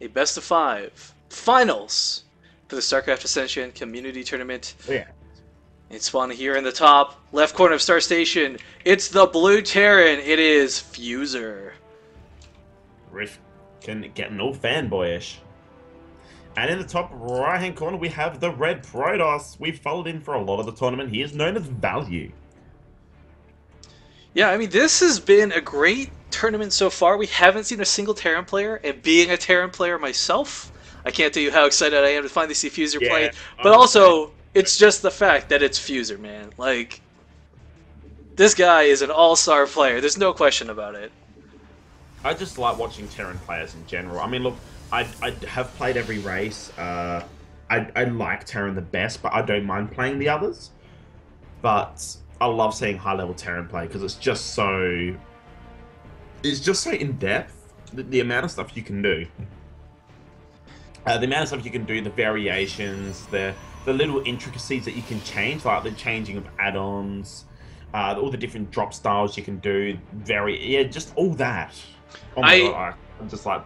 a best of five finals for the StarCraft Ascension Community Tournament. Oh, yeah. It's spawning here in the top left corner of Star Station. It's the Blue Terran. It is Fuzer. Riff can get all fanboyish. And in the top right-hand corner, we have the Red Protoss. We've followed him for a lot of the tournament. He is known as Value. Yeah, I mean, this has been a great tournament so far. We haven't seen a single Terran player, and being a Terran player myself, I can't tell you how excited I am to finally see Fuzer Yeah, play. But I'm the same. also, it's just the fact that it's Fuzer, man. Like, this guy is an all-star player. There's no question about it. I just like watching Terran players in general. I mean, look, I have played every race. I like Terran the best, but I don't mind playing the others. But I love seeing high-level Terran play because it's just so in depth. The amount of stuff you can do, the variations, the little intricacies that you can change, like the changing of add-ons, all the different drop styles you can do. Just all that. Oh my I god, I'm just like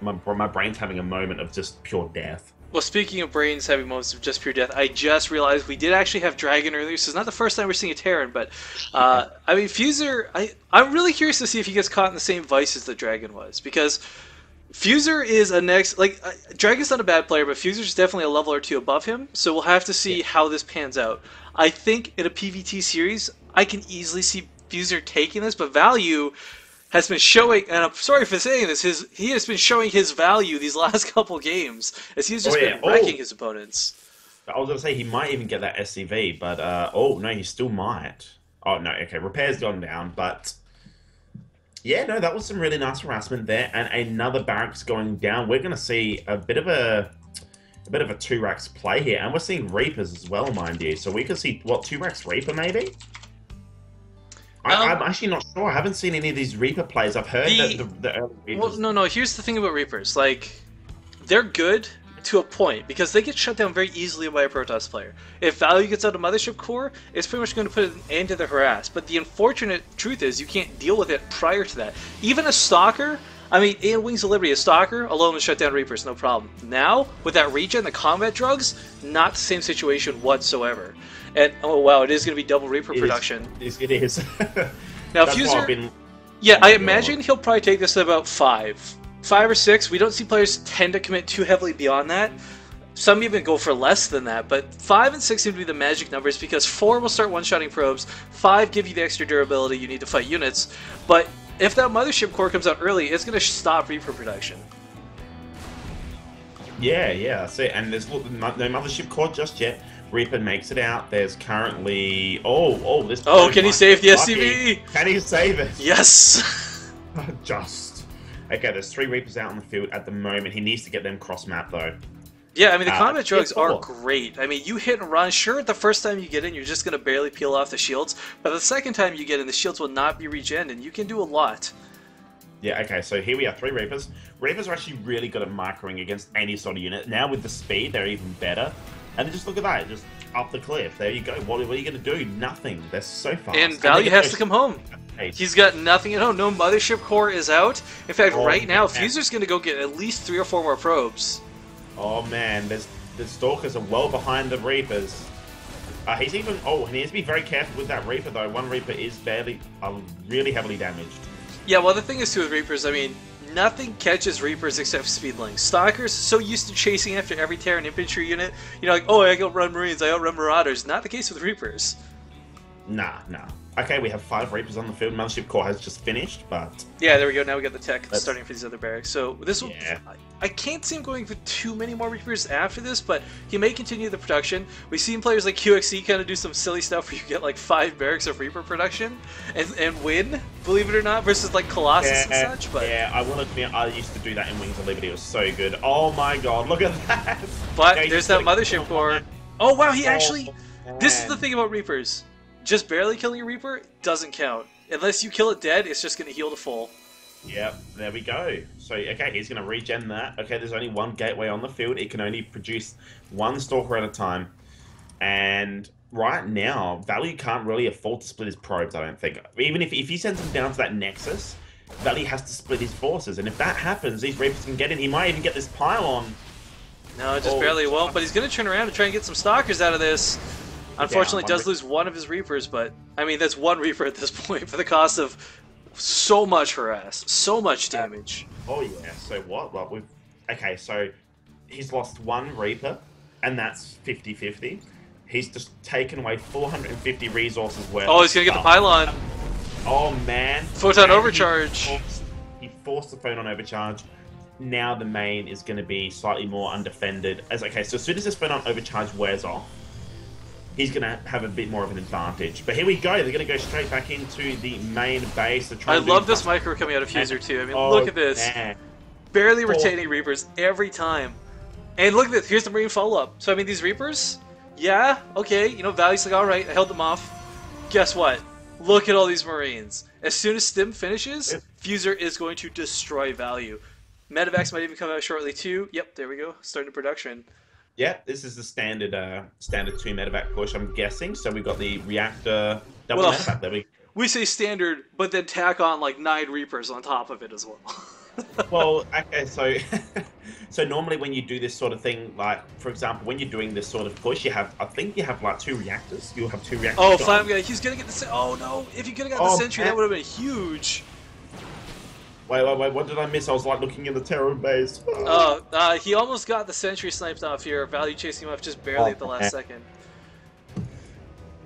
my brain's having a moment of just pure death. Well, speaking of brains having moments of just pure death, I just realized we did actually have Dragon earlier, so it's not the first time we're seeing a Terran, but, I mean, Fuzer, I'm really curious to see if he gets caught in the same vices that Dragon was, because Fuzer is a next, like, Dragon's not a bad player, but Fuzer's definitely a level or two above him, so we'll have to Yeah. see how this pans out. I think in a PvT series, I can easily see Fuzer taking this, but Value has been showing, and I'm sorry for saying this, he has been showing his value these last couple games as he's Oh just yeah. been wrecking Oh, his opponents. I was gonna say he might even get that SCV, but oh no, he still might. Oh no, okay, repair's gone down, but yeah, no, that was some really nice harassment there, and another barracks going down. We're gonna see a bit of a two racks play here, and we're seeing Reapers as well, mind you. So we could see what, two racks Reaper maybe. I'm Um, actually not sure. I haven't seen any of these Reaper plays. I've heard that the the early well, Reapers. no. Here's the thing about Reapers. Like, they're good to a point because they get shut down very easily by a Protoss player. If Value gets out of Mothership Core, it's pretty much going to put an end to the harass. But the unfortunate truth is you can't deal with it prior to that. Even a Stalker, I mean, in Wings of Liberty, a Stalker alone will shut down Reapers, no problem. Now, with that regen, the combat drugs, not the same situation whatsoever. And, oh wow, it is going to be double Reaper It is. production. It is. Now, That's why I've Fuser, been. yeah, Oh I my imagine god. he'll probably take this to about five or six. We don't see players tend to commit too heavily beyond that. Some even go for less than that, but 5 and 6 seem to be the magic numbers because 4 will start one-shotting probes, 5 give you the extra durability you need to fight units, but if that Mothership Core comes out early, it's going to stop Reaper production. Yeah, that's it. And there's no mothership core just yet. Reaper makes it out. There's currently this Oh, probe can he might save be the lucky. SCV? Can he save it? Yes! Just. Okay, there's 3 Reapers out on the field at the moment. He needs to get them cross map though. Yeah, I mean, the combat Yeah, drugs are 4. great. I mean, you hit and run. Sure, the first time you get in, you're just going to barely peel off the shields, but the second time you get in, the shields will not be regened, and you can do a lot. Yeah, okay, so here we are, 3 Reapers. Reapers are actually really good at microing against any sort of unit. Now with the speed, they're even better. And just look at that, just up the cliff. There you go. What are you going to do? Nothing. They're so fast. And they Value get has those- to come home. He's got nothing at home. No Mothership Core is out. In fact, Oh, right now, man. Fuzer's going to go get at least 3 or 4 more probes. Oh man, the Stalkers are well behind the Reapers. He's even. Oh, he needs to be very careful with that Reaper though. One Reaper is really heavily damaged. Yeah, well, the thing is, too, with Reapers, I mean, nothing catches Reapers except Speedlings. Stalkers, so used to chasing after every Terran infantry unit, you know, like, oh, I outrun Marines, I outrun Marauders. Not the case with Reapers. Nah. Okay, we have 5 Reapers on the field. Mothership Core has just finished, but Yeah, there we go. Now we got the tech That's- starting for these other barracks. So this will. yeah. I can't see him going for too many more Reapers after this, but he may continue the production. We've seen players like QXC kind of do some silly stuff where you get like 5 barracks of Reaper production and win, believe it or not, versus like Colossus and such. But I want to admit, I used to do that in Wings of Liberty. It was so good. Oh my god, look at that! but Yeah, you there's just that gotta Mothership keep Core. on Oh wow, he that. actually. Oh, This is the man. thing about Reapers. Just barely killing a Reaper doesn't count. Unless you kill it dead, it's just going to heal to full. Yep, there we go. So, okay, he's going to regen that. Okay, there's only 1 gateway on the field. It can only produce 1 Stalker at a time. And right now, Value can't really afford to split his probes, I don't think. Even if he sends him down to that Nexus, Valley has to split his forces, and if that happens, these Reapers can get in. He might even get this pylon. No, just barely won't, but he's going to turn around and try and get some Stalkers out of this. Unfortunately, does lose one of his Reapers, but, I mean, that's one Reaper at this point for the cost of so much harass, so much damage. Oh, yeah, so what? Well, okay, so he's lost one Reaper, and that's 50-50. He's just taken away 450 resources worth. Oh, he's going to get the pylon. Oh, man. Photon overcharge. He forced the photon overcharge. Now the main is going to be slightly more undefended. Okay, so as soon as this photon overcharge wears off, he's going to have a bit more of an advantage. But here we go. They're going to go straight back into the main base. I love this micro coming out of Fuzer too. I mean, look at this. Man. Barely retaining Reapers every time. And look at this. Here's the Marine follow-up. So, I mean, these Reapers, yeah, okay, you know, Valley's like, alright, I held them off. Guess what? Look at all these Marines. As soon as Stim finishes, Fuzer is going to destroy value. Medivacs might even come out shortly too. Yep, there we go. Starting production. Yeah, this is the standard 2 medevac push, I'm guessing. So we've got the reactor double medevac there. We say standard, but then tack on like 9 Reapers on top of it as well. Well, okay, so so normally when you do this sort of thing, like for example, when you're doing this sort of push, I think you have like 2 reactors. You'll have 2 reactors. Oh, Flam guy, he's gonna get the. Oh no! If you could have got the sentry, that would have been huge. Wait, what did I miss? I was like looking in the Terran base. He almost got the sentry sniped off here. Value chasing him off just barely at the last second.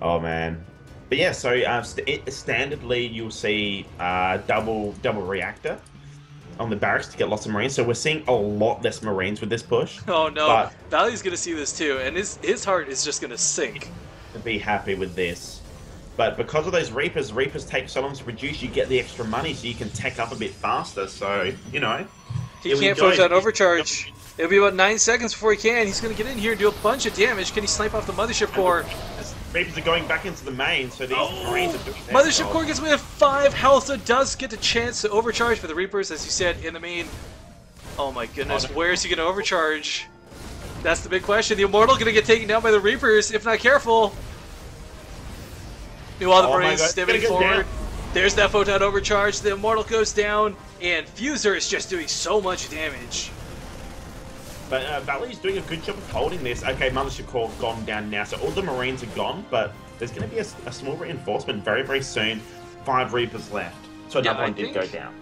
Oh man. But yeah, so standardly you'll see double reactor on the barracks to get lots of Marines. So we're seeing a lot less Marines with this push. Oh no, Value's gonna see this too, and his heart is just gonna sink. To be happy with this. But because of those Reapers take so long to produce, you get the extra money so you can tech up a bit faster. So, you know. He can't force that overcharge. It'll be about 9 seconds before he can. He's going to get in here and do a bunch of damage. Can he snipe off the Mothership Core? Reapers are going back into the main, so these Marines are doing Mothership Core gets away with 5 health, so does get a chance to overcharge for the Reapers, as you said, in the main. Oh my goodness, where is he going to overcharge? That's the big question. The Immortal going to get taken down by the Reapers, if not careful. While the Marines stepping forward. There's that photon overcharge. The Immortal goes down, and Fuzer is just doing so much damage. But Valley's doing a good job of holding this. Okay, Mothership Core gone down now, so all the Marines are gone, but there's going to be a small reinforcement very, very soon. 5 Reapers left. So another one did go down.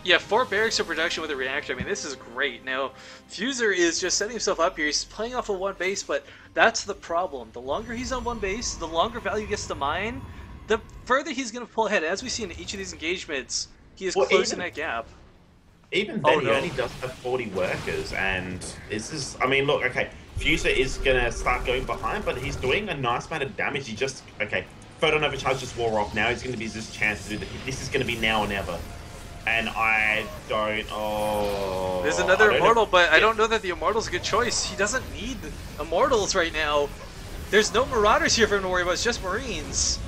Yeah, 4 barracks of production with a reactor. I mean, this is great. Now, Fuzer is just setting himself up here. He's playing off of 1 base, but that's the problem. The longer he's on 1 base, the longer Value gets to mine, the further he's going to pull ahead. As we see in each of these engagements, he is closing that gap. Even then, he only does have 40 workers, and this is... I mean, look, okay, Fuzer is going to start going behind, but he's doing a nice amount of damage. He just... Okay, Photon Overcharge just wore off. Now he's going to be his chance to do this. Is going to be now or never. And I don't... Oh... There's another Immortal, but I don't know that the Immortal's a good choice. He doesn't need Immortals right now. There's no Marauders here for him to worry about. It's just Marines.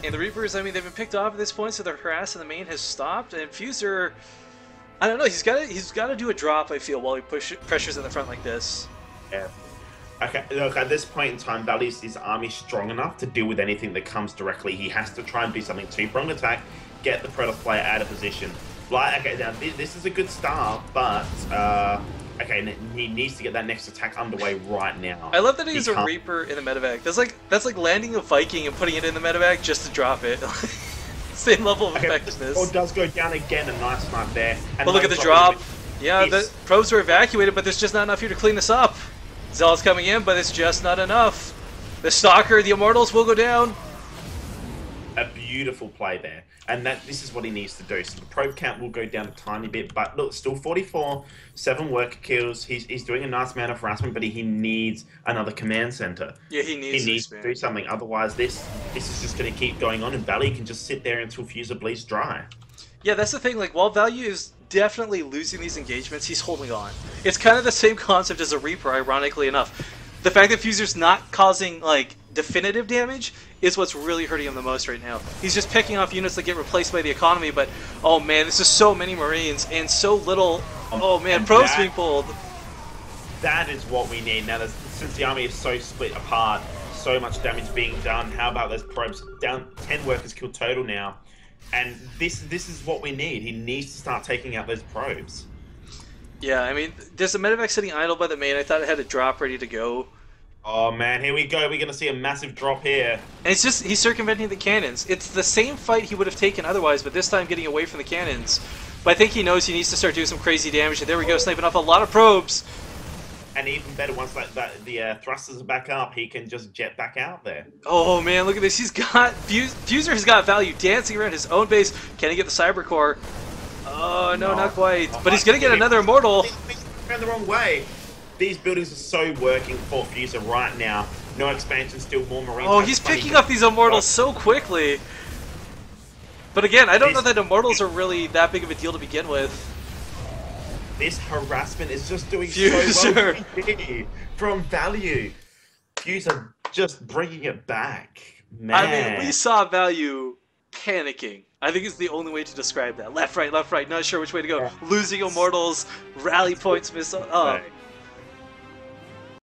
And the Reapers, I mean, they've been picked off at this point, so the harass in the main has stopped. And Fuzer, I don't know, he's got to do a drop, I feel, while he pressures in the front like this. Yeah. Okay, look, at this point in time, Valley's his army strong enough to deal with anything that comes directly. He has to try and do something 2-pronged attack, get the Protoss player out of position. Like, okay, now this is a good start, but okay, he needs to get that next attack underway right now. I love that he's a Reaper in the medevac. That's like landing a Viking and putting it in the medevac just to drop it. Same level of effectiveness. Or does go down again, a nice snipe there. And but look at the drop. Yeah, the probes were evacuated, but there's just not enough here to clean this up. Zealot's coming in, but it's just not enough. The Stalker, the Immortals will go down. A beautiful play there. And this is what he needs to do. So the probe count will go down a tiny bit, but look, still 44, 7 worker kills. He's doing a nice amount of harassment, but he needs another command center. Yeah, he needs to do something. Otherwise, this is just going to keep going on, and Valley can just sit there until Fuzer bleeds dry. Yeah, that's the thing. Like, while Value is definitely losing these engagements, he's holding on. It's kind of the same concept as a Reaper, ironically enough. The fact that Fuzer's not causing, like, definitive damage is what's really hurting him the most right now. He's just picking off units that get replaced by the economy, but, oh man, this is so many Marines and so little, oh man, probes being pulled. That is what we need. Now, since the army is so split apart, so much damage being done, how about those probes down 10 workers killed total now? And this is what we need. He needs to start taking out those probes. Yeah, I mean, there's a medevac sitting idle by the main. I thought it had a drop ready to go. Oh man, here we go. We're gonna see a massive drop here. And it's just, he's circumventing the cannons. It's the same fight he would have taken otherwise, but this time getting away from the cannons. But I think he knows he needs to start doing some crazy damage. And there we go, sniping off a lot of probes. And even better, once the thrusters are back up, he can just jet back out there. Oh man, look at this. He's got, Fuzer has got value dancing around his own base. Can he get the cyber core? Oh no, not quite. But he's gonna get another immortal. He's going the wrong way. These buildings are so working for Fuzer right now. No expansion, still more marines. Oh, he's picking up these immortals so quickly. But again, I don't know that immortals are really that big of a deal to begin with. This harassment is just doing Fuzer. so well from value. Fuzer just bringing it back. Man. I mean, we saw value panicking. I think it's the only way to describe that. Left, right, not sure which way to go. Losing immortals, rally points, miss. Oh,